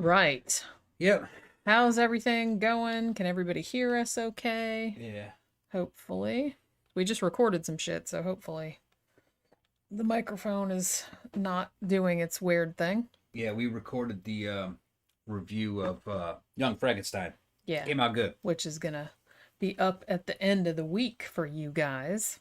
right. Yep. How's everything going? Can everybody hear us okay? Yeah. Hopefully. We just recorded some shit, so hopefully the microphone is not doing its weird thing. Yeah, we recorded the review of Young Frankenstein. Yeah. Came out good. Which is gonna be up at the end of the week for you guys.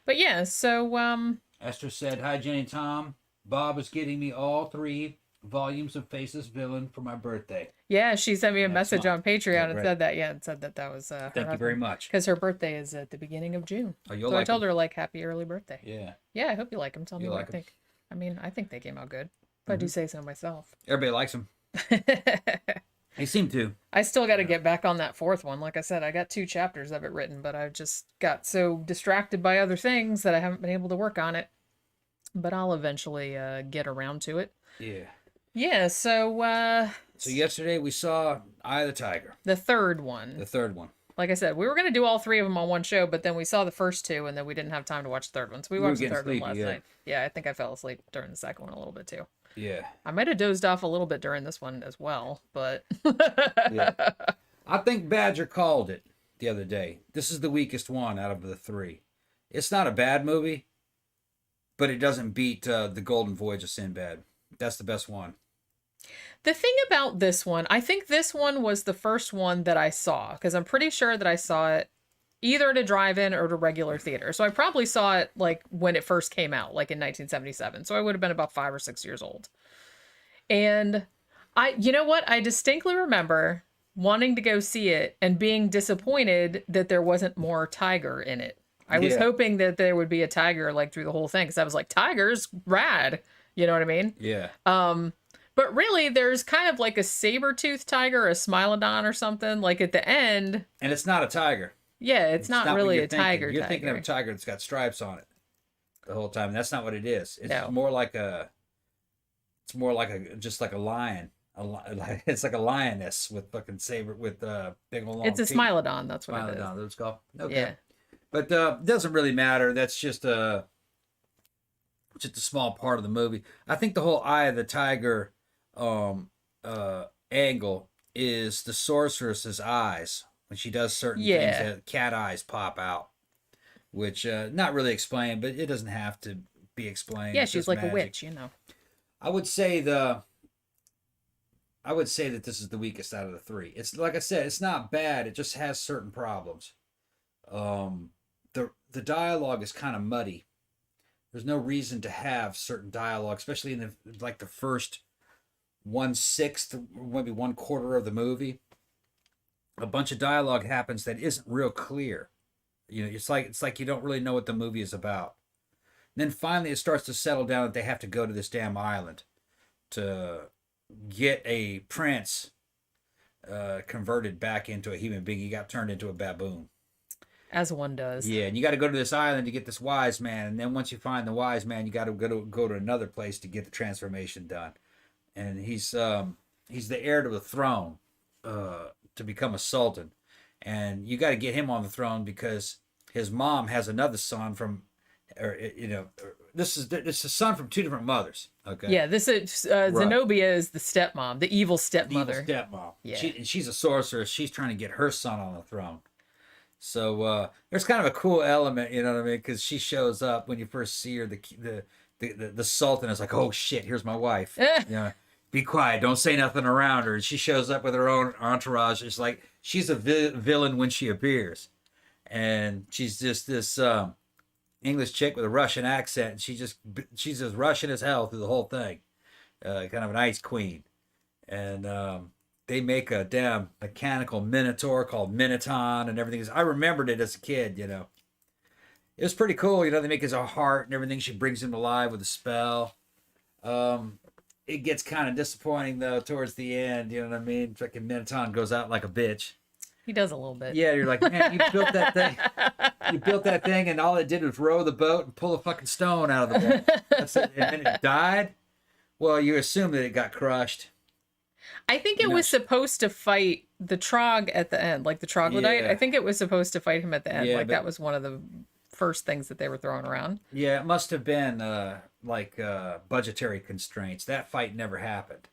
But yeah, so Esther said, "Hi, Jenny and Tom. Bob is getting me all 3 volumes of Faceless Villain for my birthday." yeah, she sent me a Next message month. on Patreon Yeah, and right. said that. Yeah, and said that was her Thank you very much. because her birthday is at the beginning of June. Oh, you'll So like I told them. her like happy early birthday. Yeah. Yeah, I hope you like them. Tell me You'll what like you 'em. think. I mean, I think they came out good. If I do say so myself. Everybody likes them. They seem to. I still got to get back on that 4th one. Like I said, I got 2 chapters of it written, but I just got so distracted by other things that I haven't been able to work on it. But I'll eventually get around to it. Yeah. Yeah, so So yesterday we saw Eye of the Tiger. the 3rd one. The 3rd one. Like I said, we were going to do all 3 of them on one show, but then we saw the first 2, and then we didn't have time to watch the 3rd one. So we watched the 3rd one last night. Yeah, I think I fell asleep during the 2nd one a little bit too. Yeah. I might have dozed off a little bit during this one as well, but... Yeah. I think Badger called it the other day. This is the weakest one out of the 3. It's not a bad movie, but it doesn't beat The Golden Voyage of Sinbad. That's the best one. The thing about this one, I think this one was the first one that I saw, because I'm pretty sure that I saw it either at a drive-in or at a regular theater. So I probably saw it like when it first came out, like in 1977. So I would have been about 5 or 6 years old. And you know what? I distinctly remember wanting to go see it and being disappointed that there wasn't more tiger in it. I was hoping that there would be a tiger like through the whole thing, because I was like, tiger's rad. You know what I mean? Yeah. But really, there's kind of like a saber-toothed tiger, a smilodon or something, like at the end. And it's not a tiger. Yeah, it's not what really you're a thinking. tiger. You're thinking of a tiger that's got stripes on it the whole time. That's not what it is. It's No. more like a. It's more like just like a lion. It's like a lioness with fucking saber with big old long. It's a teeth. smilodon. That's what it is. Smilodon. That's called. Okay. Yeah. But it doesn't really matter. That's just a small part of the movie. I think the whole Eye of the Tiger angle is the sorceress's eyes when she does certain things. That cat eyes pop out, which not really explained, but it doesn't have to be explained. Yeah, It's she's just like magic. a witch, you know. I would say that this is the weakest out of the 3. It's like I said, it's not bad. It just has certain problems. The dialogue is kind of muddy. There's no reason to have certain dialogue, especially in the first 1/6, maybe 1/4 of the movie. A bunch of dialogue happens that isn't real clear. You know, it's like you don't really know what the movie is about. And then finally, it starts to settle down that they have to go to this damn island to get a prince converted back into a human being. He got turned into a baboon. As one does. Yeah, and you got to go to this island to get this wise man, and then once you find the wise man, you got to go to another place to get the transformation done. And he's the heir to the throne to become a sultan, and you got to get him on the throne because his mom has another son from, this is a son from 2 different mothers. Okay. Yeah, this is Zenobia is the stepmom, the evil stepmother. The evil stepmom. Yeah. She's a sorceress. She's trying to get her son on the throne. So there's kind of a cool element, you know what I mean? Because she shows up when you first see her. The sultan is like, "Oh shit, here's my wife. Be quiet, don't say nothing around her." And she shows up with her own entourage. It's like she's a villain when she appears, and she's just this English chick with a Russian accent. And she's as Russian as hell through the whole thing. Kind of an ice queen, and they make a damn mechanical minotaur called Minoton and everything. I remembered it as a kid, you know. It was pretty cool, you know. They make his heart and everything. She brings him to life with a spell. It gets kind of disappointing, though, towards the end, you know what I mean? Fucking Minoton goes out like a bitch. He does a little bit. Yeah, you're like, man, you built that thing. You built that thing, and all it did was row the boat and pull a fucking stone out of the boat. That's it. And then it died? Well, you assume that it got crushed. I think it was supposed to fight the Trog at the end, like the troglodyte. Yeah. I think it was supposed to fight him at the end. Yeah, like that was one of the first things that they were throwing around. Yeah, it must have been budgetary constraints. That fight never happened.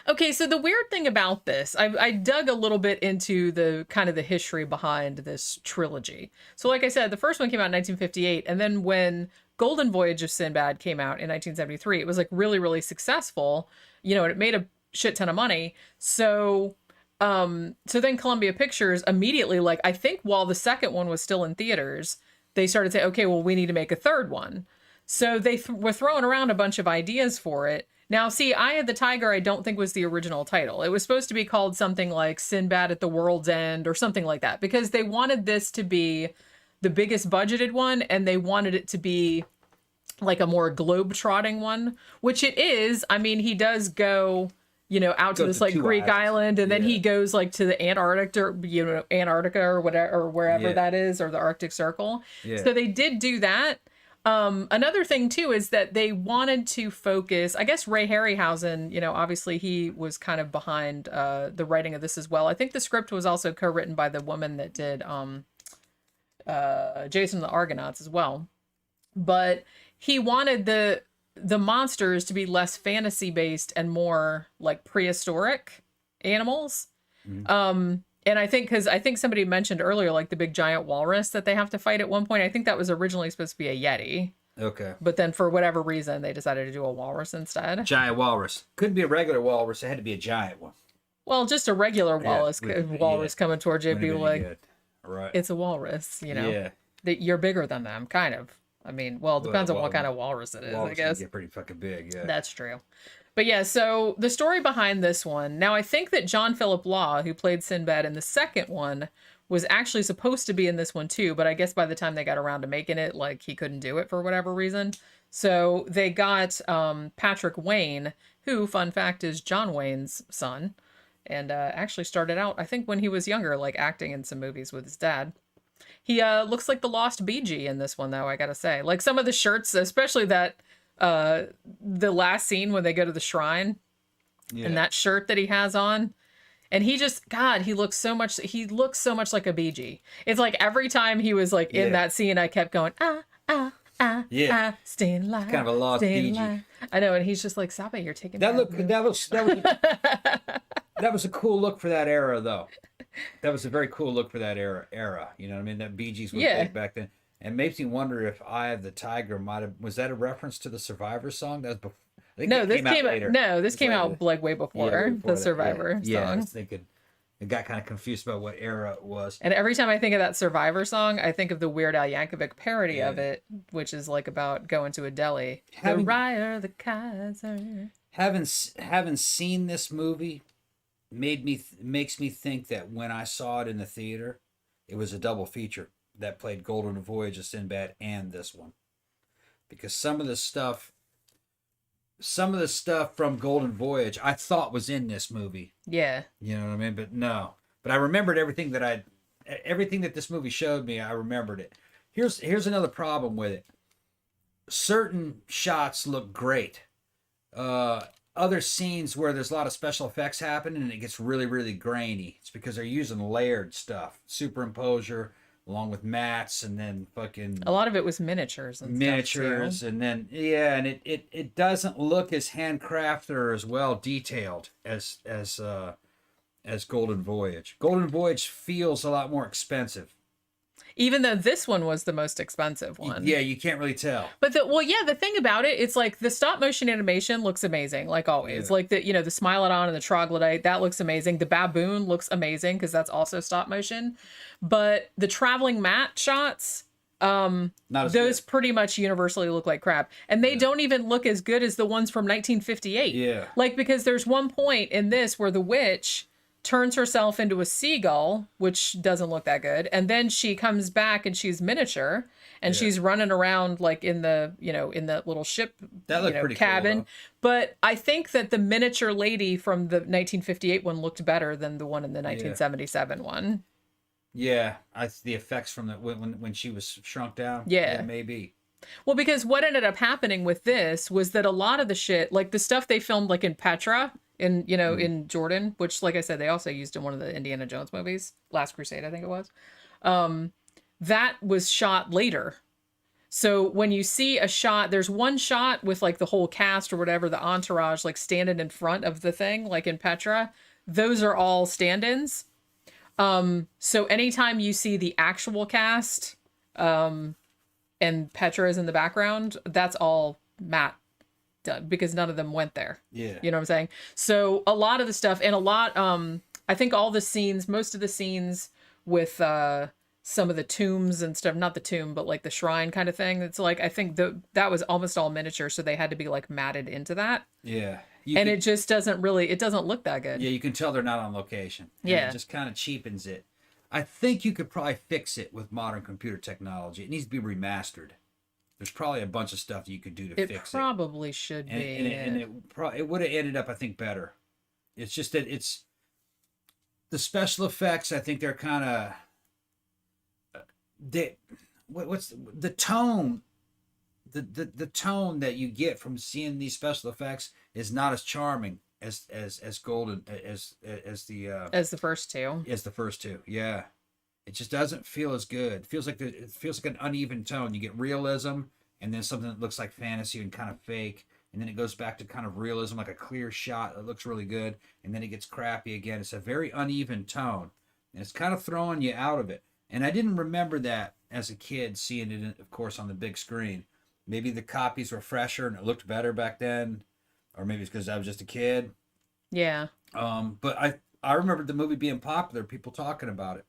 Okay, so the weird thing about this, I dug a little bit into the kind of the history behind this trilogy. So like I said, the first one came out in 1958, and then when Golden Voyage of Sinbad came out in 1973, it was like really, really successful, and it made a shit ton of money. So then Columbia Pictures immediately, like, I think while the second one was still in theaters, they started to say, okay, well, we need to make a third one. So they were throwing around a bunch of ideas for it. Now, see, Eye of the Tiger, I don't think was the original title. It was supposed to be called something like Sinbad at the World's End or something like that, because they wanted this to be the biggest budgeted one, and they wanted it to be like a more globe-trotting one, which it is. I mean, he does go, out to this like Greek island, and then he goes like to the Antarctica or whatever, or wherever that is, or the Arctic Circle. Yeah. So they did do that. Another thing too is that they wanted to focus, I guess Ray Harryhausen, obviously he was kind of behind the writing of this as well. I think the script was also co-written by the woman that did Jason and the Argonauts as well. But he wanted the monsters to be less fantasy based and more like prehistoric animals. Mm-hmm. And I think somebody mentioned earlier, like the big giant walrus that they have to fight at one point. I think that was originally supposed to be a Yeti. Okay. But then for whatever reason, they decided to do a walrus instead. Giant walrus. Couldn't be a regular walrus. It had to be a giant one. Well, just a regular walrus coming towards you, be like, right. It's a walrus, Yeah. That you're bigger than them, kind of. I mean, well, it depends on what kind of walrus it is, I guess. Get pretty fucking big, yeah. That's true. But yeah, so the story behind this one. Now, I think that John Philip Law, who played Sinbad in the second one, was actually supposed to be in this one too, but I guess by the time they got around to making it, like, he couldn't do it for whatever reason. So they got Patrick Wayne, who, fun fact, is John Wayne's son, and actually started out, I think, when he was younger, like, acting in some movies with his dad. He looks like the Lost Bee Gee in this one, though, I gotta say. Like, some of the shirts, especially that the last scene when they go to the shrine, and that shirt that he has on, and he just, God, he looks so much like a Bee Gee. It's like every time he was like in that scene, I kept going, staying alive. It's kind of a Lost Bee Gee. I know, and he's just like, stop it, you're taking that was a cool look for that era, though. That was a very cool look for that era. You know what I mean? That Bee Gees was big back then. And it makes me wonder if Eye of the Tiger was that a reference to the Survivor song? That was before. This came out like way before the Survivor song. Yeah, I was thinking, I got kind of confused about what era it was. And every time I think of that Survivor song, I think of the Weird Al Yankovic parody of it, which is like about going to a deli. The Ryer, the Kaiser. Having seen this movie makes me think that when I saw it in the theater, it was a double feature that played Golden Voyage of Sinbad and this one, because some of the stuff from Golden Voyage I thought was in this movie. Yeah, you know what I mean. But no, I remembered everything that this movie showed me. I remembered it. Here's another problem with it. Certain shots look great. Other scenes where there's a lot of special effects happening and it gets really, really grainy. It's because they're using layered stuff, superimposure, along with mats, and then fucking a lot of it was miniatures and stuff too. And then and it doesn't look as handcrafted or as well detailed as Golden Voyage. Golden Voyage feels a lot more expensive. Even though this one was the most expensive one. Yeah, you can't really tell. But the thing about it, it's like the stop motion animation looks amazing, like always. Yeah. Like the Smilodon and the Troglodyte, that looks amazing. The baboon looks amazing because that's also stop motion. But the traveling mat shots, those pretty much universally look like crap. And they don't even look as good as the ones from 1958. Yeah. Like, because there's one point in this where the witch turns herself into a seagull, which doesn't look that good, and then she comes back and she's miniature and she's running around like in the in that little ship pretty cabin. Cool, but I think that the miniature lady from the 1958 one looked better than the one in the 1977 one. Yeah, the effects from when she was shrunk down. Yeah, maybe. Well, because what ended up happening with this was that a lot of the shit, like the stuff they filmed like in Petra, in Jordan, which, like I said, they also used in one of the Indiana Jones movies, Last Crusade, I think it was. That was shot later. So when you see a shot, there's one shot with like the whole cast or whatever, the entourage, like standing in front of the thing, like in Petra. Those are all stand-ins. So anytime you see the actual cast, and Petra is in the background, that's all Matt done because none of them went there. Yeah. You know what I'm saying? So a lot of the stuff and a lot, I think all the scenes, most of the scenes with, some of the tombs and stuff, not the tomb, but like the shrine kind of thing. It's like, I think that was almost all miniature. So they had to be like matted into that. Yeah. It just doesn't really, it doesn't look that good. Yeah, you can tell they're not on location. And Yeah. It just kind of cheapens it. I think you could probably fix it with modern computer technology. It needs to be remastered. There's probably a bunch of stuff that you could do to fix it. It probably should be. And it would have ended up, I think, better. It's just that it's the special effects. I think they're kind of what's the tone. The tone that you get from seeing these special effects is not as charming as golden as the first two. As the first two, yeah. It just doesn't feel as good. It feels like an uneven tone. You get realism, and then something that looks like fantasy and kind of fake, and then it goes back to kind of realism, like a clear shot that looks really good, and then it gets crappy again. It's a very uneven tone, and it's kind of throwing you out of it. And I didn't remember that as a kid, seeing it, of course, on the big screen. Maybe the copies were fresher and it looked better back then, or maybe it's because I was just a kid. Yeah. But I remember the movie being popular, people talking about it.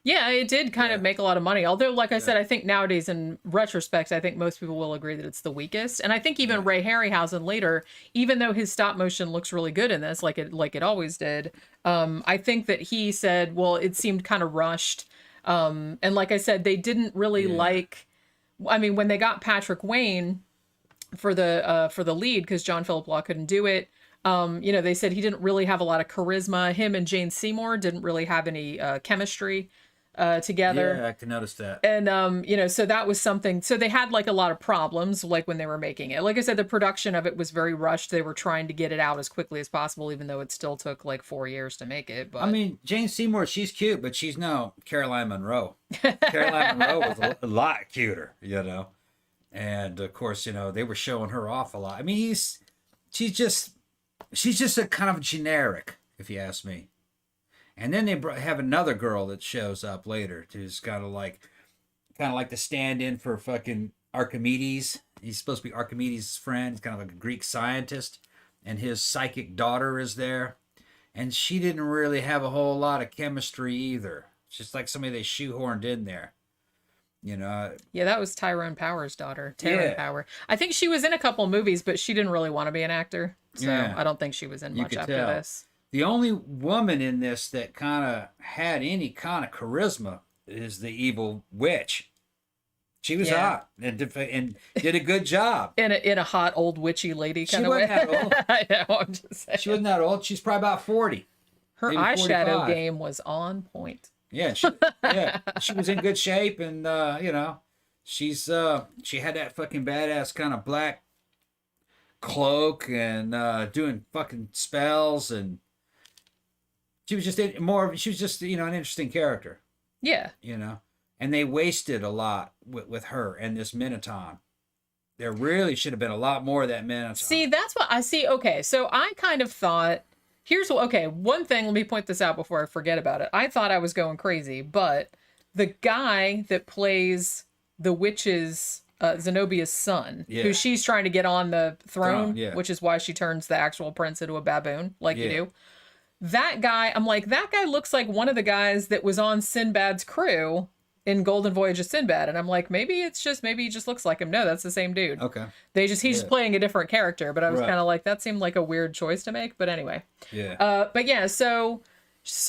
Yeah, it did kind of make a lot of money. Although, like I said, I think nowadays, in retrospect, I think most people will agree that it's the weakest. And I think even Ray Harryhausen later, even though his stop motion looks really good in this, like it always did, I think that he said, well, it seemed kind of rushed. And like I said, they didn't really like. I mean, when they got Patrick Wayne for the lead, because John Philip Law couldn't do it, they said he didn't really have a lot of charisma. Him and Jane Seymour didn't really have any chemistry together. Yeah, I can notice that. And, so that was something. So they had like a lot of problems, like when they were making it. Like I said, the production of it was very rushed. They were trying to get it out as quickly as possible, even though it still took like 4 years to make it. But I mean, Jane Seymour, she's cute, but she's no Caroline Munro. Caroline Munro was a lot cuter, And of course, they were showing her off a lot. I mean, she's just a kind of generic, if you ask me. And then they have another girl that shows up later, who's kind of like the stand-in for fucking Archimedes. He's supposed to be Archimedes' friend. He's kind of like a Greek scientist, and his psychic daughter is there. And she didn't really have a whole lot of chemistry either. It's just like somebody they shoehorned in there. Yeah, that was Tyrone Power's daughter, Tyrone Power. I think she was in a couple movies, but she didn't really want to be an actor. So I don't think she was in much after this. The only woman in this that kind of had any kind of charisma is the evil witch. She was hot and did a good job. in a hot old witchy lady kind of way. She wasn't that old. I know, I'm just saying. She wasn't that old. She's probably about 40. Her eyeshadow game was on point. Yeah, she was in good shape, and she had that fucking badass kind of black cloak and doing fucking spells, and she was just an interesting character. Yeah. And they wasted a lot with her and this Minotaur. There really should have been a lot more of that Minotaur. See, that's what I see. Okay, so I kind of thought, one thing, let me point this out before I forget about it. I thought I was going crazy, but the guy that plays the witch's, Zenobia's son, who she's trying to get on the throne, which is why she turns the actual prince into a baboon, like you do. That guy, I'm like, that guy looks like one of the guys that was on Sinbad's crew in Golden Voyage of Sinbad. And I'm like, maybe he just looks like him. No, that's the same dude. Okay. He's just playing a different character, but I was kind of like, that seemed like a weird choice to make. But anyway. Yeah. So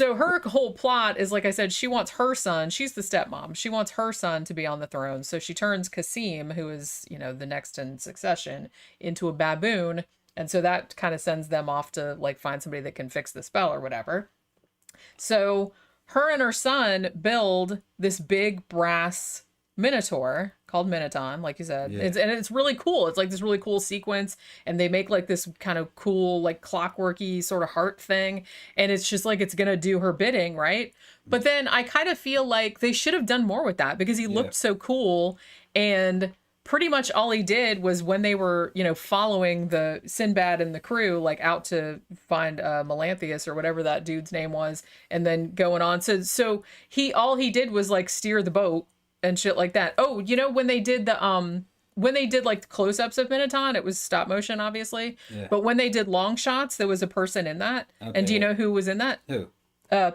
her whole plot is, like I said, she wants her son. She's the stepmom. She wants her son to be on the throne. So she turns Kasim, who is, the next in succession, into a baboon. And so that kind of sends them off to like find somebody that can fix the spell or whatever. So her and her son build this big brass Minotaur called Minotaur, like you said. Yeah. It's really cool. It's like this really cool sequence, and they make like this kind of cool, like clockworky sort of heart thing. And it's just like, it's going to do her bidding, right? But then I kind of feel like they should have done more with that, because he looked so cool, and pretty much all he did was when they were, following the Sinbad and the crew, like out to find Melanthius or whatever that dude's name was, and then going on. So all he did was like steer the boat and shit like that. Oh, when they did like the close-ups of Minotaur, it was stop motion, obviously. Yeah. But when they did long shots, there was a person in that. Okay. And do you know who was in that? Who?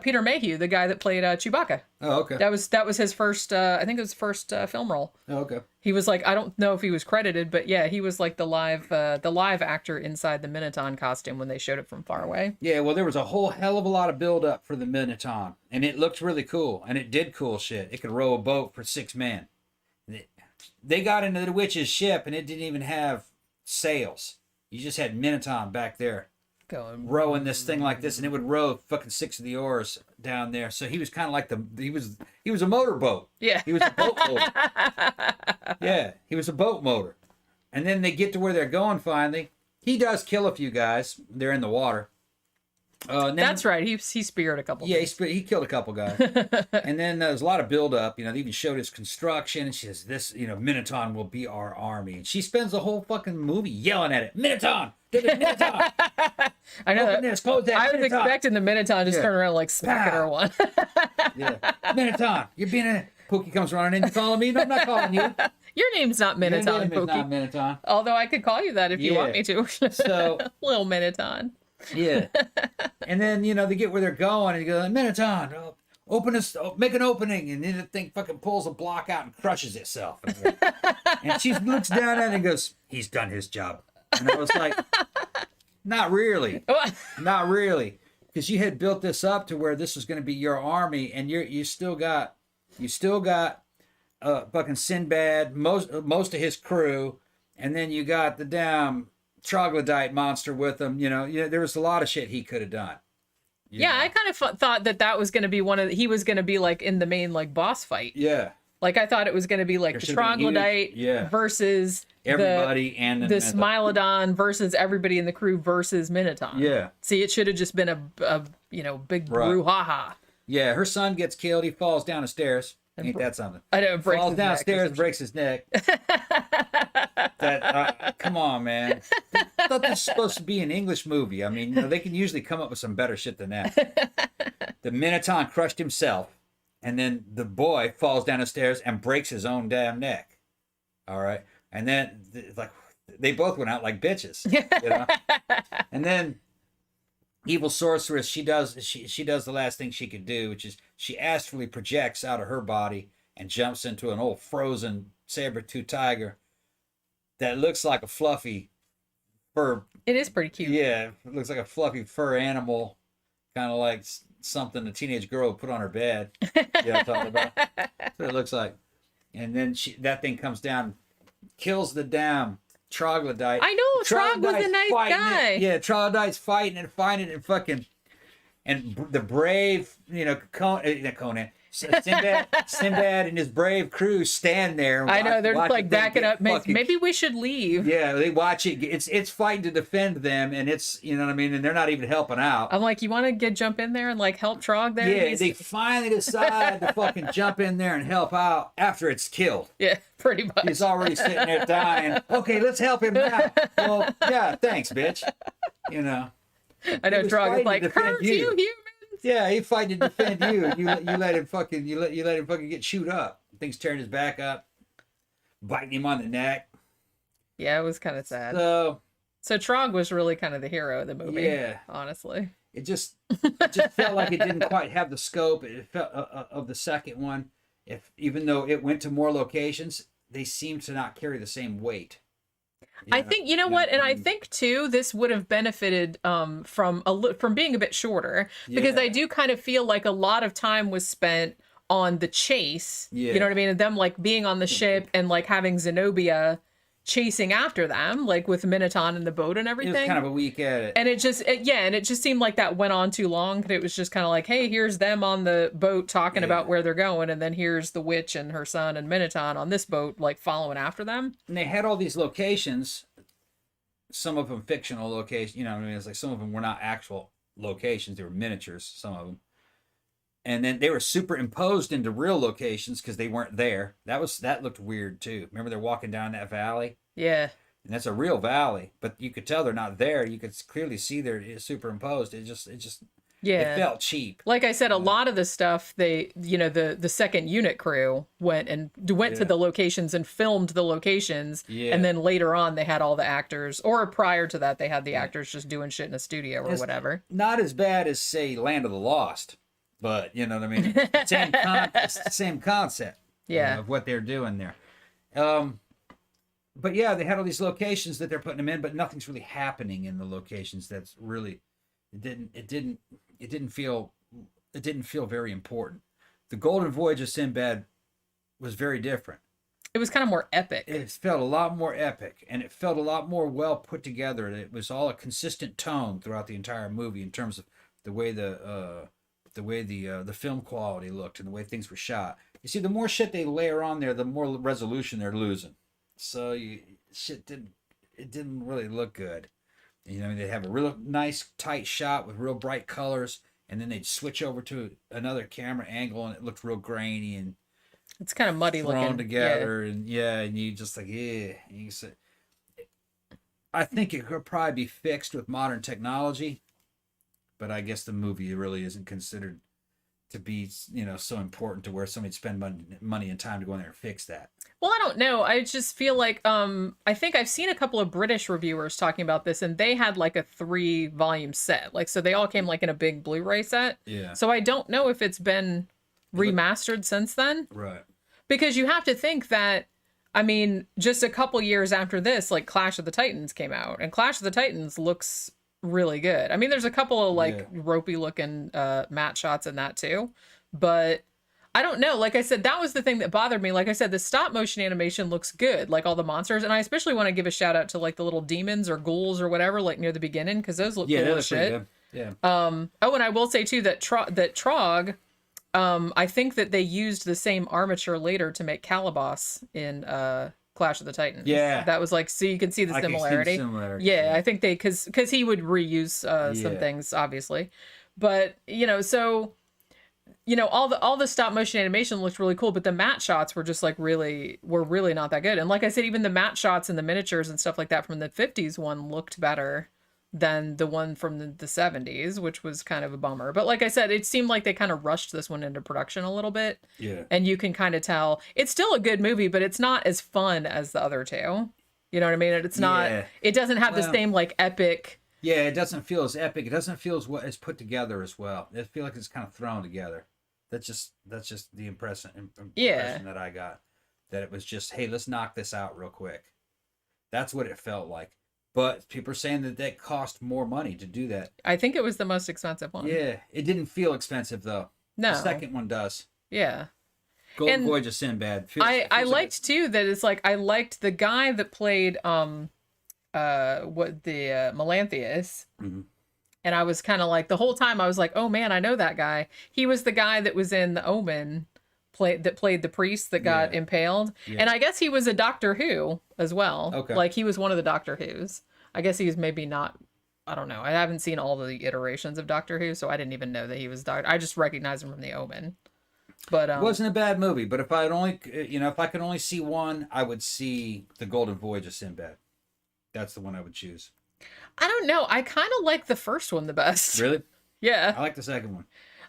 Peter Mayhew, the guy that played Chewbacca. Oh, okay. That was his first, I think it was his first film role. Oh, okay. He was like, I don't know if he was credited, but yeah, he was like the live actor inside the Minotaur costume when they showed it from far away. Yeah, well, there was a whole hell of a lot of build up for the Minotaur, and it looked really cool, and it did cool shit. It could row a boat for 6 men. They got into the witch's ship, and it didn't even have sails. You just had Minotaur back there. Rowing this thing like this, and it would row fucking 6 of the oars down there. So he was kind of like he was a motorboat. Yeah. He was a boat motor. Yeah, he was a boat motor. And then they get to where they're going finally. He does kill a few guys. They're in the water. That's right. He speared a couple. Yeah, he killed a couple guys. And then there's a lot of build up. They even showed his construction. And she says, "This, Minotaur will be our army." And she spends the whole fucking movie yelling at it, "Minotaur, give it Minotaur." I know. Close that. I was Minotaur. Expecting the Minotaur just turn around and, like smacking her one. Yeah, Minotaur, you're being a Pookie comes running in. You calling me? No, I'm not calling you. Your name's not Minotaur, Your name Pookie. is not Minotaur. Although I could call you that if you want me to. So little Minotaur. Yeah. And then, they get where they're going, and you go, "Minotaur, make an opening," and then the thing fucking pulls a block out and crushes itself. And she looks down at it and goes, "He's done his job." And I was like, not really. Not really. Because you had built this up to where this was going to be your army, and you still got fucking Sinbad, most of his crew, and then you got the damn troglodyte monster with him. There was a lot of shit he could have done. Yeah, I kind of thought that was going to be he was going to be like in the main like boss fight. Yeah. Like I thought it was going to be like the troglodyte versus everybody and the Smilodon versus everybody in the crew versus Minotaur. Yeah. See, it should have just been a big brouhaha. Yeah, her son gets killed. He falls down the stairs. Ain't that something? I know. Falls downstairs, breaks his neck. Come on, man. I thought this was supposed to be an English movie. I mean, they can usually come up with some better shit than that. The Minotaur crushed himself, and then the boy falls down the stairs and breaks his own damn neck. All right, and then they both went out like bitches. And then evil sorceress, she does the last thing she could do, which is she astrally projects out of her body and jumps into an old frozen saber-tooth tiger that looks like a fluffy fur. It is pretty cute. Yeah, it looks like a fluffy fur animal, kind of like something a teenage girl would put on her bed. You know what I'm talking about? That's what it looks like. And then that thing comes down, kills the damn troglodyte. I know, Trog was a nice guy. Yeah, troglodyte's fighting and fucking, and the brave, Conan, Sinbad and his brave crew stand there. I know, they're like backing up. Maybe we should leave. Yeah, they watch it. It's fighting to defend them, and it's, you know what I mean, and they're not even helping out. I'm like, you want to jump in there and like help Trog there? Yeah, they finally decide to fucking jump in there and help out after it's killed. Yeah, pretty much. He's already sitting there dying. Okay, let's help him now. Well, yeah, thanks, bitch. I know Trog is like, curse you humans. Yeah, he fighting to defend you. You let him fucking get chewed up. Things turning his back up, biting him on the neck. Yeah, it was kind of sad. So Trog was really kind of the hero of the movie. Yeah, honestly, it just felt like it didn't quite have the scope. It felt of the second one. Even though it went to more locations, they seemed to not carry the same weight. I think what, and I think too, this would have benefited from being a bit shorter, because I do kind of feel like a lot of time was spent on the chase. Yeah. You know what I mean? And them like being on the ship and like having Zenobia chasing after them, like with Minotaur in the boat and everything. It was kind of a weak at it. And it just seemed like that went on too long. And it was just kind of like, hey, here's them on the boat talking about where they're going, and then here's the witch and her son and Minotaur on this boat, like following after them. And they had all these locations, some of them fictional locations. You know what I mean? It's like some of them were not actual locations; they were miniatures. Some of them. And then they were superimposed into real locations because they weren't there. That looked weird too. Remember they're walking down that valley? Yeah. And that's a real valley, but you could tell they're not there. You could clearly see they're superimposed. Yeah. It felt cheap. Like I said, a lot of the stuff the second unit crew went to the locations and filmed the locations. Yeah. And then later on they had all the actors, or prior to that they had the actors just doing shit in a studio or whatever. Not as bad as, say, Land of the Lost, but you know what I mean? It's the same concept. Yeah. Of what they're doing there. But yeah, they had all these locations that they're putting them in, but nothing's really happening in the locations. That's really, it didn't feel very important. The Golden Voyage of Sinbad was very different. It was kind of more epic. It felt a lot more epic, and it felt a lot more well put together. It was all a consistent tone throughout the entire movie in terms of the way the film quality looked and the way things were shot. You see, the more shit they layer on there, the more resolution they're losing. So it didn't really look good. You know, they'd have a real nice tight shot with real bright colors, and then they'd switch over to another camera angle, and it looked real grainy and it's kind of muddy thrown looking together. And you just like, yeah. And you say, I think it could probably be fixed with modern technology, but I guess the movie really isn't considered to be, so important to where somebody'd spend money and time to go in there and fix that. Well, I don't know. I just feel like I think I've seen a couple of British reviewers talking about this, and they had like a 3-volume set. Like, so they all came like in a big Blu-ray set. Yeah. So I don't know if it's been remastered since then. Right. Because you have to think that, I mean, just a couple years after this, like Clash of the Titans came out, and Clash of the Titans looks really good. I mean, there's a couple of like ropey looking matte shots in that too, but I don't know. Like I said, that was the thing that bothered me. Like I said, the stop motion animation looks good, like all the monsters, and I especially want to give a shout out to like the little demons or ghouls or whatever, like near the beginning, because those look cool as shit. Good. Yeah. Oh, and I will say too that Trog, I think that they used the same armature later to make Calabas in Clash of the Titans. Yeah, that was like, so you can see the similarity. Yeah, I think they because he would reuse some things, obviously, but so. All the stop motion animation looked really cool, but the matte shots were just like really not that good. And like I said, even the matte shots and the miniatures and stuff like that from the 50s one looked better than the one from the 70s, which was kind of a bummer. But like I said, it seemed like they kind of rushed this one into production a little bit. Yeah. And you can kind of tell it's still a good movie, but it's not as fun as the other two. You know what I mean? It's not, it doesn't have the same like epic. Yeah, it doesn't feel as epic. It doesn't feel as put together as well. It feels like it's kind of thrown together. That's just the impression that I got. That it was just, hey, let's knock this out real quick. That's what it felt like. But people are saying that cost more money to do that. I think it was the most expensive one. Yeah, it didn't feel expensive though. No. The second one does. Yeah. Golden Voyage of Sinbad. I liked too that it's like I liked the guy that played Melanthius. Mm-hmm. And I was kind of like, the whole time I was like, oh man, I know that guy. He was the guy that was in The Omen, that played the priest that got impaled. Yeah. And I guess he was a Doctor Who as well. Okay. Like he was one of the Doctor Who's. I guess he was maybe not, I don't know. I haven't seen all the iterations of Doctor Who, so I didn't even know that he was Doctor. I just recognized him from The Omen. But it wasn't a bad movie, but if I could only see one, I would see The Golden Voyage of Sinbad. That's the one I would choose. I don't know. I kind of like the first one the best. Really? Yeah. I like the second one.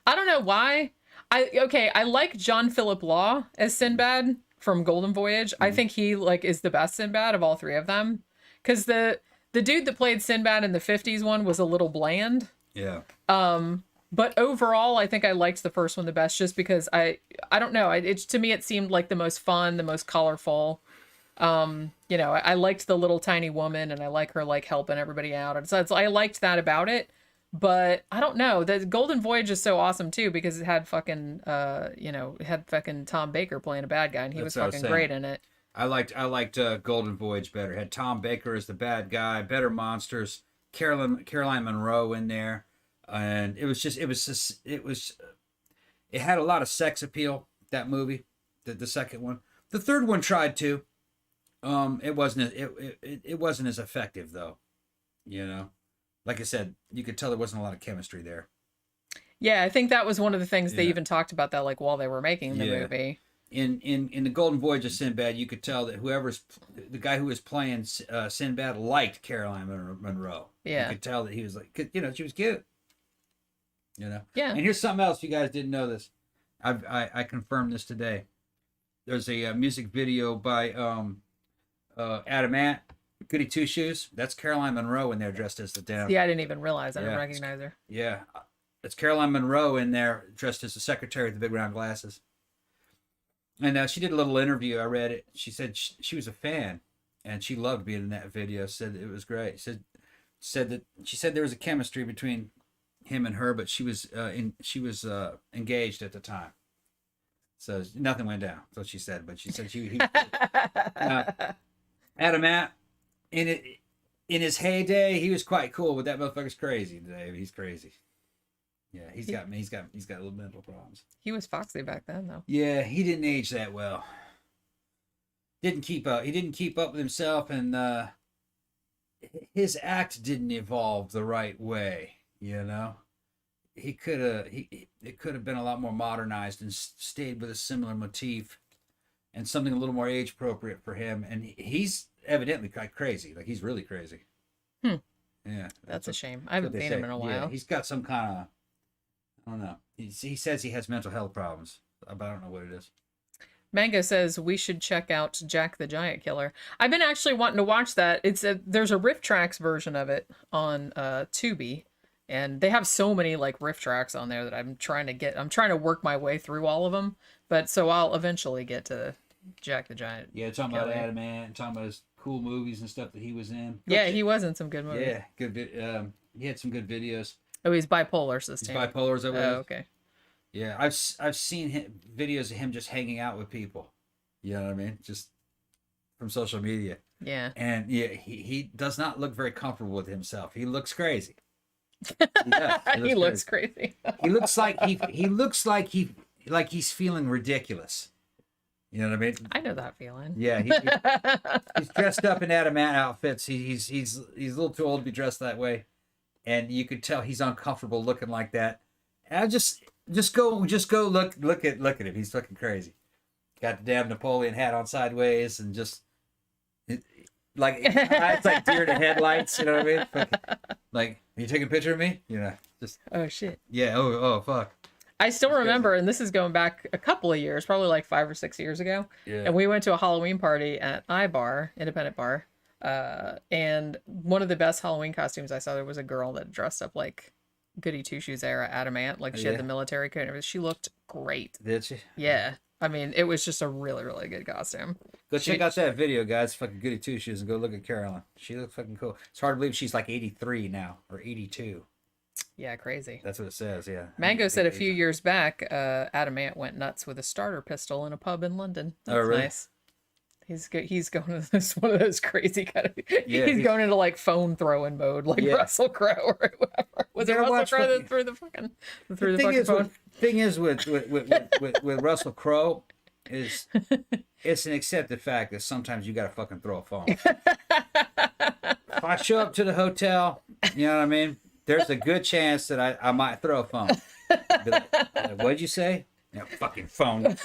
I don't know why. I like John Philip Law as Sinbad from Golden Voyage. Mm-hmm. I think he is the best Sinbad of all three of them. Because the dude that played Sinbad in the 50s one was a little bland. Yeah. But overall, I think I liked the first one the best just because I don't know. To me, it seemed like the most fun, the most colorful. I liked the little tiny woman and I like her helping everybody out. And so I liked that about it, but I don't know. The Golden Voyage is so awesome too, because it had fucking, Tom Baker playing a bad guy and he was fucking great in it. I liked Golden Voyage better. It had Tom Baker as the bad guy, better monsters, Caroline Munro in there. And it had a lot of sex appeal, that movie, the second one. The third one tried to. It wasn't as effective though, Like I said, you could tell there wasn't a lot of chemistry there. Yeah, I think that was one of the things they Yeah. even talked about that, like, while they were making the Yeah. movie. In the Golden Voyage of Sinbad, you could tell that the guy who was playing Sinbad liked Caroline Monroe. Yeah. You could tell that he was like, 'cause, you know, she was cute. You know. Yeah. And here's something else. If you guys didn't know this, I confirmed this today. There's a music video by Adamant, Goody Two Shoes. That's Caroline Monroe in there dressed as the damn. Yeah, I didn't even realize. I didn't Yeah. recognize her. Yeah, it's Caroline Monroe in there dressed as the secretary with the big round glasses. And she did a little interview. I read it. She said she was a fan, and she loved being in that video. Said it was great. She said there was a chemistry between him and her, but she was engaged at the time. So nothing went down. That's what she said. But she said Adamant in his heyday, he was quite cool, but that motherfucker's crazy today. He's crazy. Yeah, he's got little mental problems. He was foxy back then, though. Yeah, he didn't age that well. Didn't keep up. He didn't keep up with himself, and his act didn't evolve the right way. You know, it could have been a lot more modernized and stayed with a similar motif and something a little more age appropriate for him. And he's evidently quite crazy. Like, he's really crazy. Yeah, That's a shame. I haven't seen him in a while. Yeah, he's got some kind of, I don't know. He says he has mental health problems, but I don't know what it is. Mango says we should check out Jack the Giant Killer. I've been actually wanting to watch that. There's a Riff Tracks version of it on Tubi, and they have so many like riff tracks on there that I'm trying to work my way through all of them. But so I'll eventually get to Jack the Giant. Yeah, talking about Adamant, talking about his cool movies and stuff that he was in. Yeah, he was in some good movies. Yeah, good. He had some good videos. Oh, he's bipolar, so He's bipolar, is that what it is? Oh, okay. Yeah, I've seen videos of him just hanging out with people. You know what I mean? Just from social media. Yeah. And yeah, he does not look very comfortable with himself. He looks crazy. He does. He looks crazy. He looks like he's feeling ridiculous. You know what I mean? I know that feeling. Yeah, he's dressed up in Adamant outfits. He's a little too old to be dressed that way, and you could tell he's uncomfortable looking like that. And just go look at him. He's fucking crazy. Got the damn Napoleon hat on sideways, and it's like deer to headlights. You know what I mean? Fucking, like, are you taking a picture of me? You know, just Oh shit. yeah. Oh fuck. I still remember, and this is going back a couple of years, probably like 5 or 6 years ago. Yeah. And we went to a Halloween party at iBar, independent bar. And one of the best Halloween costumes I saw, there was a girl that dressed up like Goody Two Shoes era Adamant, like she had the military coat and everything. She looked great. Did she? Yeah. I mean, it was just a really, really good costume. Go check out that video, guys. Fucking Goody Two Shoes, and go look at Caroline. She looks fucking cool. It's hard to believe she's like 83 now, or 82. Yeah, crazy. That's what it says, yeah. Mango said a few years back, Adamant went nuts with a starter pistol in a pub in London. That's really? Nice. He's going to this one of those crazy kind of. Yeah, he's going into like phone throwing mode, like Russell Crowe or whoever. Was it Russell Crowe that threw the fucking phone? Thing is with Russell Crowe is it's an accepted fact that sometimes you gotta fucking throw a phone. If I show up to the hotel, you know what I mean? There's a good chance that I might throw a phone. Be like, what'd you say? Yeah, fucking phone.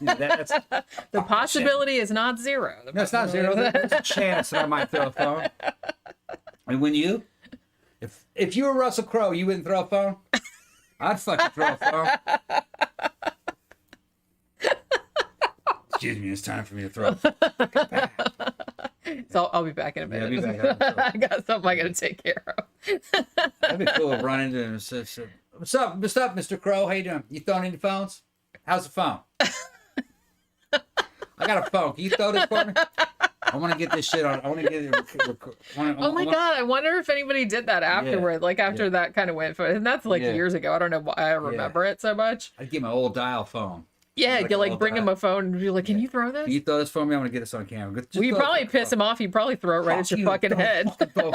That's the possibility is not zero. No, it's not zero. There's a chance that I might throw a phone. And when if you were Russell Crowe, you wouldn't throw a phone? I'd fucking throw a phone. Excuse me, it's time for me to throw a phone. So I'll be back in a minute. Yeah, I'll be back. I got something I gotta take care of. That'd be cool if running into him and says, what's up, Mr. Crow? How you doing? You throwing any phones? How's the phone? I got a phone. Can you throw this for me? I want to get this shit on. I want to get it. Oh my god! I wonder if anybody did that afterward, like after that kind of went. And that's like years ago. I don't know why I remember it so much. I'd get my old dial phone. Yeah, you like bring him a phone and be like, "Can you throw this? Can you throw this for me? I want to get this on camera." Well, you probably piss him off. You probably throw it right at your fucking head. I'll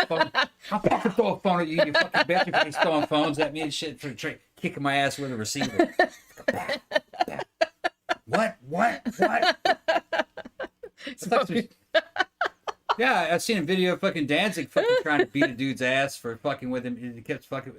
fucking throw a phone at you. You fucking bitch. If he's throwing phones at me and shit for kicking my ass with a receiver. What? Yeah, I've seen a video of fucking Danzig fucking trying to beat a dude's ass for fucking with him. He kept fucking.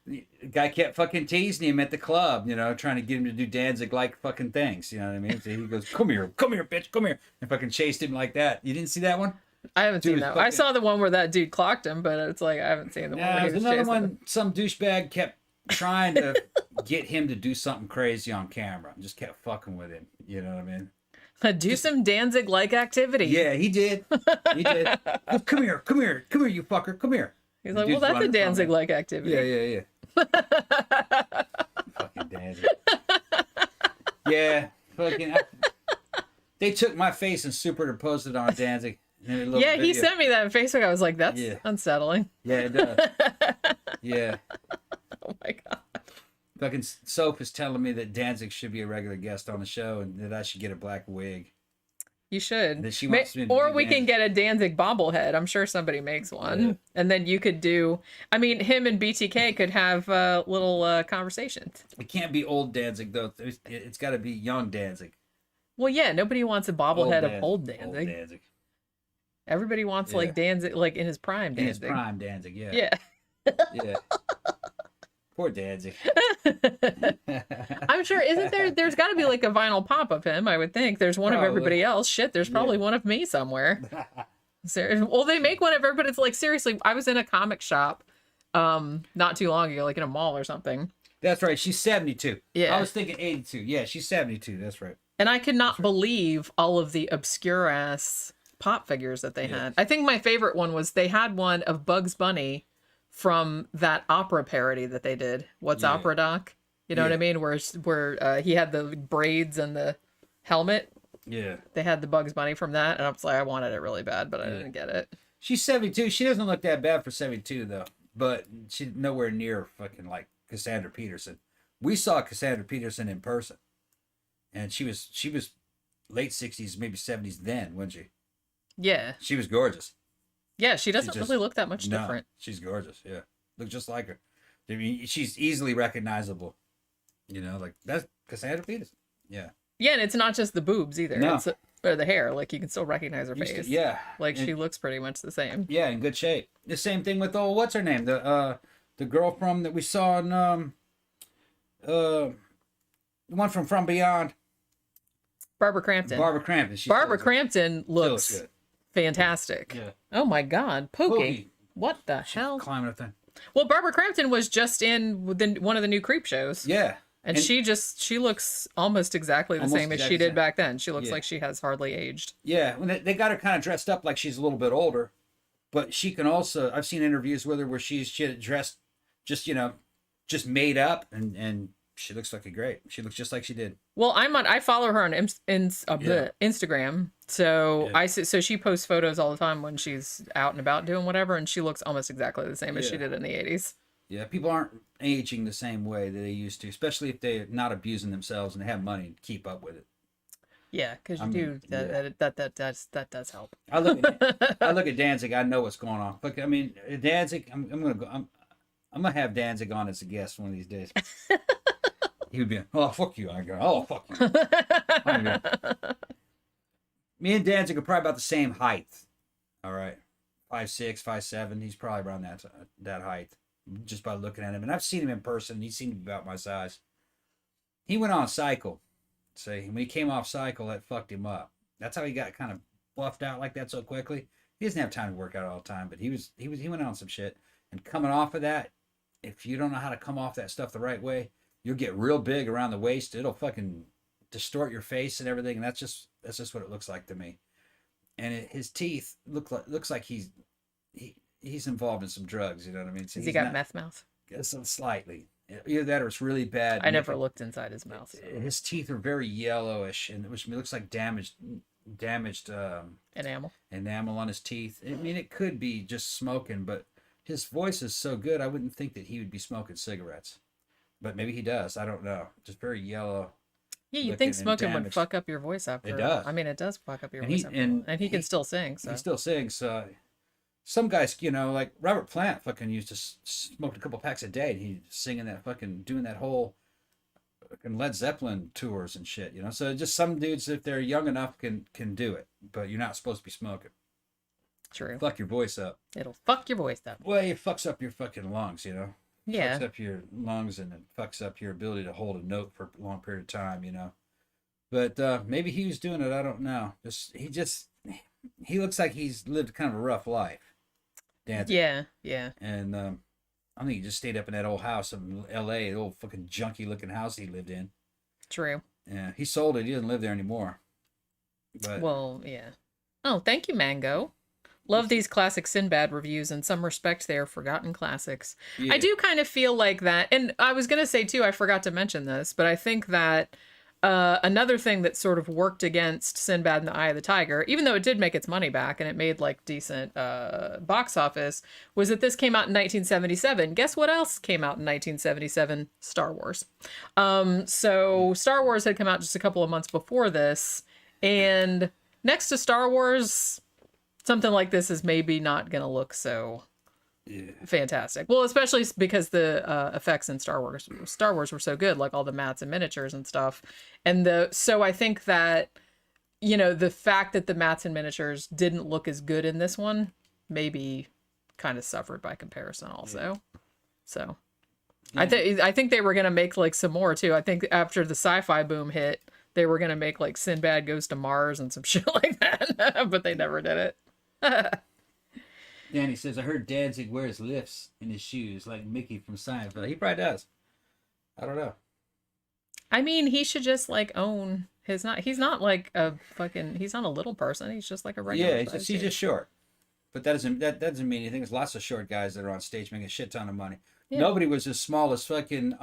the guy kept fucking teasing him at the club, you know, trying to get him to do Danzig-like fucking things. You know what I mean? So he goes, come here, bitch, come here. And fucking chased him like that. You didn't see that one? I haven't seen that. I saw the one where that dude clocked him, but it's like I haven't seen the one where he was another chasing one, him. some douchebag kept trying to get him to do something crazy on camera. Just kept fucking with him. You know what I mean? Do some Danzig-like activity. Yeah, he did. He did. Come here, you fucker, come here. He's like, well, that's a Danzig-like activity. Yeah. Fucking Danzig. Yeah, fucking. They took my face and superimposed it on Danzig. Yeah, he sent me that on Facebook. I was like, that's unsettling. Yeah, it does. Yeah. Oh my god. Fucking Soph is telling me that Danzig should be a regular guest on the show and that I should get a black wig. You should. That she wants me to or do we Danzig. can get a Danzig bobblehead. I'm sure somebody makes one. Yeah. And then you could do, I mean, him and BTK could have little conversations. It can't be old Danzig, though. It's got to be young Danzig. Well, yeah, nobody wants a bobblehead of old Danzig. Old Danzig. Everybody wants like Danzig, like in his prime Danzig. In his prime Danzig, yeah. Yeah. Yeah. Poor Danzig. I'm sure, isn't there's got to be like a vinyl pop of him, I would think. There's one of everybody else. Shit, there's probably one of me somewhere. Well, they make one of everybody. It's like, seriously, I was in a comic shop not too long ago, like in a mall or something. That's right. She's 72. Yeah. I was thinking 82. Yeah, she's 72. That's right. And I could not believe all of the obscure ass pop figures that they had. I think my favorite one was they had one of Bugs Bunny from that opera parody that they did. What's Opera Doc? You know what I mean? Where he had the braids and the helmet. Yeah. They had the Bugs Bunny from that, and I was like, I wanted it really bad, but I didn't get it. She's 72. She doesn't look that bad for 72 though. But she's nowhere near fucking like Cassandra Peterson. We saw Cassandra Peterson in person. And she was late 60s, maybe 70s then, wasn't she? Yeah. She was gorgeous. Yeah, she doesn't really look that much different. She's gorgeous, yeah. Look just like her. I mean, she's easily recognizable. You know, like, that's Cassandra Peterson. Yeah. Yeah, and it's not just the boobs either. No. It's, or the hair. Like, you can still recognize her face. Yeah. Like, she looks pretty much the same. Yeah, in good shape. The same thing with, what's her name? The girl that we saw in, the one from Beyond. Barbara Crampton. Barbara Crampton looks fantastic. Yeah. Oh my God, Pokey. What the hell? Climbing a thing. Well, Barbara Crampton was just in one of the new Creep shows. Yeah. And she looks almost exactly the same as she did back then. She looks like she has hardly aged. Yeah, when they got her kind of dressed up like she's a little bit older, but she can also, I've seen interviews with her where she dressed just, just made up and she looks fucking great. She looks just like she did. Well, I follow her on Instagram. So so she posts photos all the time when she's out and about doing whatever, and she looks almost exactly the same as she did in the 80s. Yeah, people aren't aging the same way that they used to, especially if they're not abusing themselves and they have money to keep up with it. Yeah, because that does help. I look at Danzig. I know what's going on. Look, I mean, Danzig. I'm gonna have Danzig on as a guest one of these days. He would be, oh fuck you. I go, oh fuck you. Me and Danzig are probably about the same height. All right, 5'6", 5'7". He's probably around that height, just by looking at him. And I've seen him in person. He seemed to be about my size. He went on cycle. See, when he came off cycle, that fucked him up. That's how he got kind of buffed out like that so quickly. He doesn't have time to work out all the time, but he went on some shit. And coming off of that, if you don't know how to come off that stuff the right way, you'll get real big around the waist. It'll fucking distort your face and everything. And that's just what it looks like to me. And his teeth looks like he's involved in some drugs. You know what I mean? So has he got meth mouth? Slightly. Either that or it's really bad. I never looked inside his mouth. His teeth are very yellowish, and it looks like damaged enamel on his teeth. I mean, it could be just smoking, but his voice is so good, I wouldn't think that he would be smoking cigarettes. But maybe he does. I don't know. Just very yellow. Yeah, you'd think smoking would fuck up your voice after. It does. I mean, it does fuck up your voice after. And he can still sing. So. He still sings. Some guys, like Robert Plant fucking used to smoke a couple packs a day, and he's singing that fucking, doing that whole fucking Led Zeppelin tours and shit, So just some dudes, if they're young enough, can do it, but you're not supposed to be smoking. True. Fuck your voice up. It'll fuck your voice up. Well, it fucks up your fucking lungs, Yeah. Fucks up your lungs and it fucks up your ability to hold a note for a long period of time, you know. But maybe he was doing it. I don't know. He looks like he's lived kind of a rough life, dancing. Yeah. Yeah. And I think he just stayed up in that old house in L.A., the old fucking junky looking house he lived in. True. Yeah, he sold it. He doesn't live there anymore. But Well, yeah. Oh, thank you, Mango. Love these classic Sinbad reviews. In some respect, they are forgotten classics. yeah, I do kind of feel like that. And I was going to say, too, I forgot to mention this, but I think that another thing that sort of worked against Sinbad and the Eye of the Tiger, even though it did make its money back and it made like decent box office, was that this came out in 1977. Guess what else came out in 1977? Star Wars. So Star Wars had come out just a couple of months before this. And next to Star Wars, something like this is maybe not going to look so fantastic. Well, especially because the effects in Star Wars were so good, like all the mats and miniatures and stuff. So I think that, you know, the fact that the mats and miniatures didn't look as good in this one maybe kind of suffered by comparison also. So I think they were going to make like some more too. I think after the sci-fi boom hit, they were going to make like Sinbad Goes to Mars and some shit like that, but they never did it. Danny says, I heard Danzig wears lifts in his shoes like Mickey from Seinfeld. He probably does. I don't know. I mean, he should just like own his he's not like a fucking, he's not a little person. He's just like a regular. Yeah, he's just short. But that doesn't mean anything. There's lots of short guys that are on stage making a shit ton of money. Yeah. Nobody was as small as fucking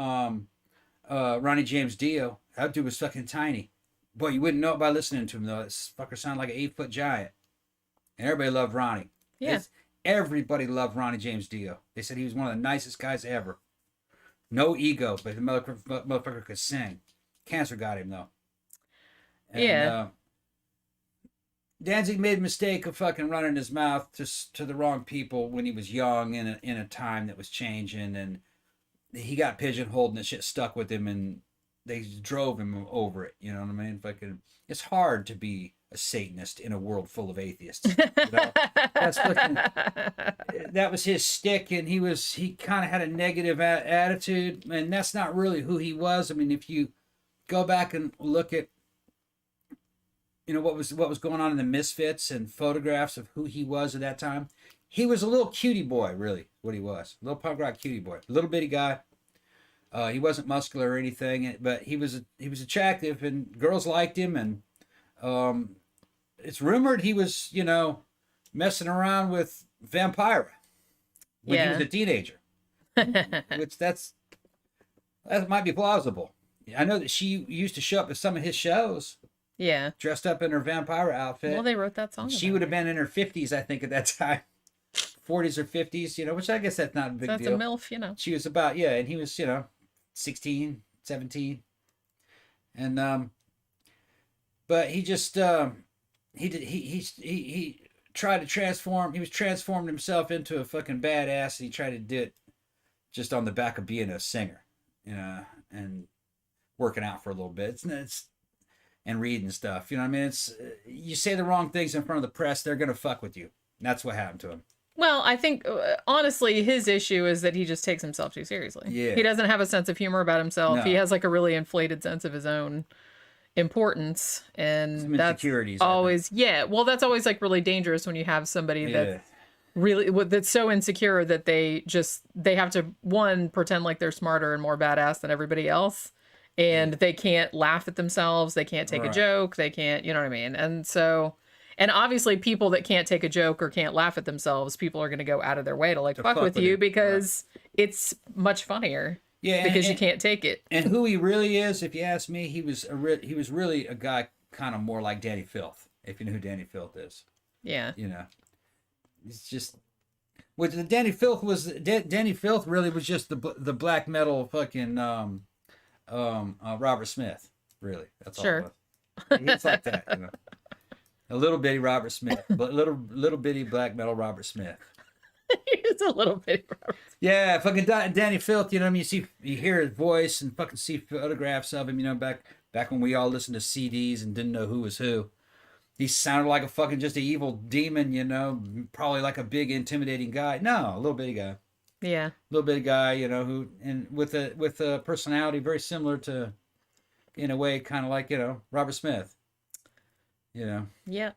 Ronnie James Dio. That dude was fucking tiny. Boy, you wouldn't know it by listening to him though. This fucker sounded like an 8-foot giant. And everybody loved Ronnie. Yeah. Everybody loved Ronnie James Dio. They said he was one of the nicest guys ever. No ego, but the motherfucker could sing. Cancer got him though. And, yeah. Danzig made a mistake of fucking running his mouth to the wrong people when he was young in a time that was changing, and he got pigeonholed and the shit stuck with him, and they drove him over it. You know what I mean? Fucking, it's hard to be a Satanist in a world full of atheists. You know? That was his stick, and he kind of had a negative attitude, and that's not really who he was. I mean, if you go back and look at, you know, what was going on in the Misfits and photographs of who he was at that time, he was a little cutie boy, really, what he was. A little punk rock cutie boy. Little bitty guy. He wasn't muscular or anything, but he was attractive, and girls liked him, and it's rumored he was, you know, messing around with Vampira when he was a teenager. Which that might be plausible. I know that she used to show up at some of his shows. Yeah. Dressed up in her Vampira outfit. Well, they wrote that song. She would have been in her 50s, I think, at that time. 40s or 50s, you know, which I guess that's not a big deal. That's a MILF, you know. She was about, and he was, you know, 16, 17. And, but he just, he tried to transform, he was transforming himself into a fucking badass, and he tried to do it just on the back of being a singer, you know, and working out for a little bit. And reading stuff, you know what I mean? It's, you say the wrong things in front of the press, they're going to fuck with you. And that's what happened to him. Well, I think, honestly, his issue is that he just takes himself too seriously. Yeah. He doesn't have a sense of humor about himself. No. He has like a really inflated sense of his own importance. And Some that's insecurities, always, well, that's always like really dangerous when you have somebody that's really, that's so insecure that they have to, one, pretend like they're smarter and more badass than everybody else. And they can't laugh at themselves. They can't take a joke. They can't, you know what I mean? And so, and obviously people that can't take a joke or can't laugh at themselves, people are going to go out of their way to like fuck with you because it's much funnier. Yeah. Because you can't take it. And who he really is, if you ask me, he was really a guy kind of more like Danny Filth, if you know who Danny Filth is. Yeah. You know, it's just, what the Danny Filth really was just the black metal fucking, Robert Smith, really. That's all it was. He's like that, you know. A little bitty Robert Smith, but little bitty black metal Robert Smith. He's a little bitty Robert Smith. Yeah, fucking Danny Filth, you know what I mean? You hear his voice and fucking see photographs of him, you know, back when we all listened to CDs and didn't know who was who. He sounded like a fucking just an evil demon, you know, probably like a big intimidating guy. No, a little bitty guy. Yeah. little bit of guy, you know, who and with a personality very similar to, in a way, kind of like, you know, Robert Smith. You know. Yeah.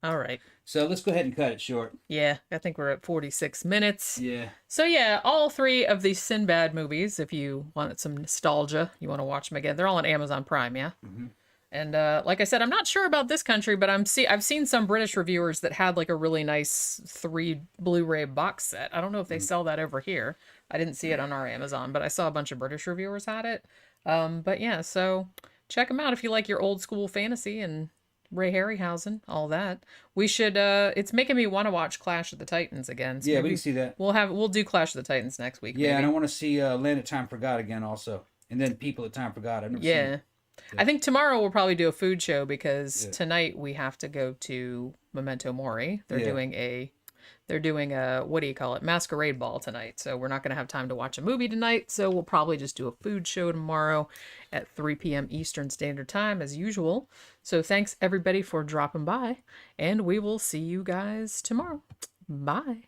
All right. So let's go ahead and cut it short. Yeah, I think we're at 46 minutes. Yeah. So yeah, all three of these Sinbad movies, if you want some nostalgia, you want to watch them again. They're all on Amazon Prime, yeah. Mm-hmm. And like I said, I'm not sure about this country, but I've seen some British reviewers that had like a really nice 3 Blu-ray box set. I don't know if they sell that over here. I didn't see it on our Amazon, but I saw a bunch of British reviewers had it. But yeah, so check them out if you like your old school fantasy and Ray Harryhausen, all that. We should it's making me want to watch Clash of the Titans again. So Yeah, we can see that. We'll do Clash of the Titans next week. Yeah, maybe. and I want to see Land of Time Forgot again also. And then People at Time Forgot. I've never seen Yeah. it. I think tomorrow we'll probably do a food show because Yeah. tonight we have to go to Memento Mori. They're Yeah. doing a what do you call it? Masquerade ball tonight. So we're not going to have time to watch a movie tonight, so we'll probably just do a food show tomorrow at 3 p.m. Eastern Standard Time as usual. So thanks everybody for dropping by, and we will see you guys tomorrow. Bye.